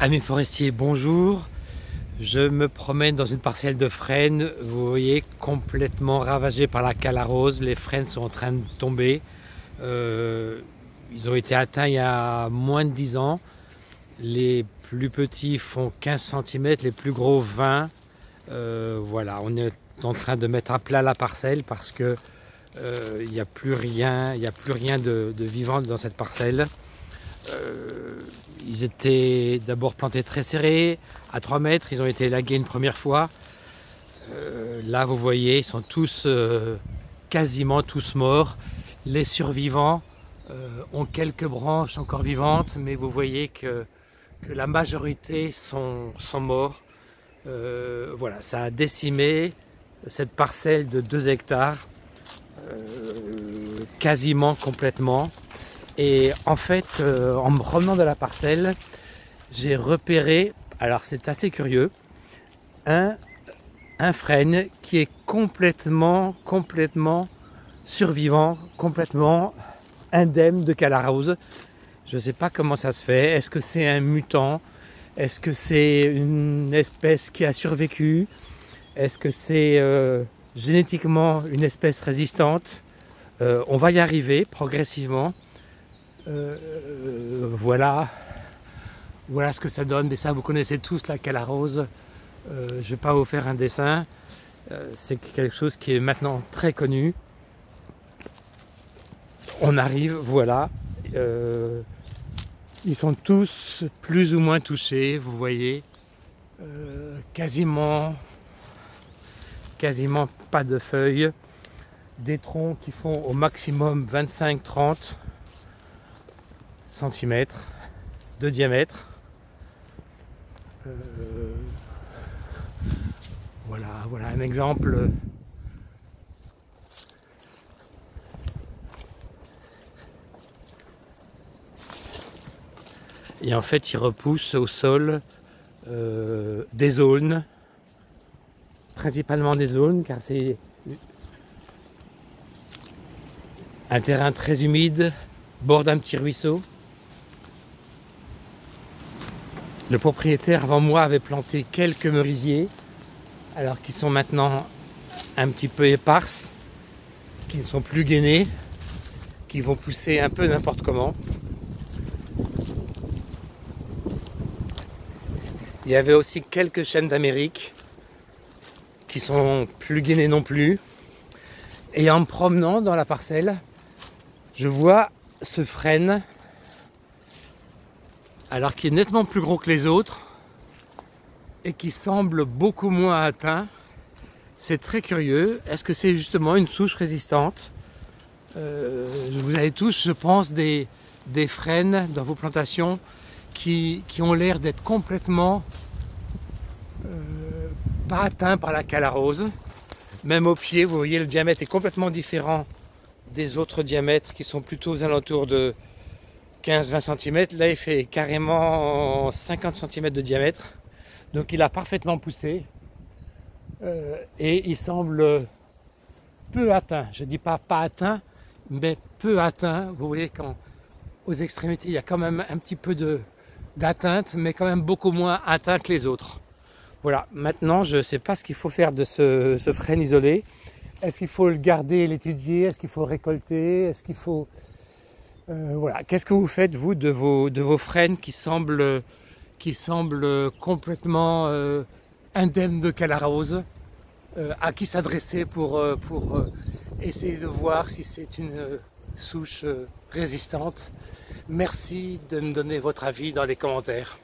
Amis forestiers, bonjour. Je me promène dans une parcelle de frênes, vous voyez, complètement ravagée par la cale à rose. Les frênes sont en train de tomber. Ils ont été atteints il y a moins de 10 ans. Les plus petits font 15 cm, les plus gros 20. Voilà, on est en train de mettre à plat la parcelle parce que il n'y a plus rien, de vivant dans cette parcelle. Ils étaient d'abord plantés très serrés, à 3 mètres, ils ont été élagués une première fois. Là vous voyez, ils sont tous, quasiment tous morts. Les survivants ont quelques branches encore vivantes, mais vous voyez que la majorité sont morts. Voilà, ça a décimé cette parcelle de 2 hectares, quasiment complètement. Et en fait, en me promenant dans la parcelle, j'ai repéré, alors c'est assez curieux, un frêne qui est complètement survivant, complètement indemne de cale à rose. Je ne sais pas comment ça se fait. Est-ce que c'est un mutant? Est-ce que c'est une espèce qui a survécu? Est-ce que c'est génétiquement une espèce résistante? On va y arriver progressivement. Voilà ce que ça donne. Mais ça, vous connaissez tous la cale à rose. Je ne vais pas vous faire un dessin. C'est quelque chose qui est maintenant très connu. On arrive, voilà. Ils sont tous plus ou moins touchés, vous voyez. Quasiment pas de feuilles. Des troncs qui font au maximum 25-30 cm de diamètre. Voilà un exemple. Et en fait, il repousse au sol des aulnes, principalement des aulnes, car c'est un terrain très humide, bord d'un petit ruisseau. Le propriétaire avant moi avait planté quelques merisiers, alors qu'ils sont maintenant un petit peu éparses, qui ne sont plus gainés, qui vont pousser un peu n'importe comment. Il y avait aussi quelques chênes d'Amérique qui sont plus gainés non plus. Et en me promenant dans la parcelle, je vois ce frêne, alors qui est nettement plus gros que les autres et qui semble beaucoup moins atteint. C'est très curieux. Est-ce que c'est justement une souche résistante? Vous avez tous, je pense, des frênes dans vos plantations qui ont l'air d'être complètement pas atteints par la cale à rose. Même au pied, vous voyez, le diamètre est complètement différent des autres diamètres qui sont plutôt aux alentours de 15-20 cm. Là, il fait carrément 50 cm de diamètre. Donc, il a parfaitement poussé. Et il semble peu atteint. Je ne dis pas atteint, mais peu atteint. Vous voyez, quand aux extrémités, il y a quand même un petit peu d'atteinte, mais quand même beaucoup moins atteint que les autres. Voilà, maintenant, je ne sais pas ce qu'il faut faire de ce frêne isolé. Est-ce qu'il faut le garder, l'étudier? Est-ce qu'il faut le récolter? Est-ce qu'il faut... voilà. Qu'est-ce que vous faites, vous, de vos frênes qui semblent complètement indemnes de cale à rose? À qui s'adresser pour essayer de voir si c'est une souche résistante? Merci de me donner votre avis dans les commentaires.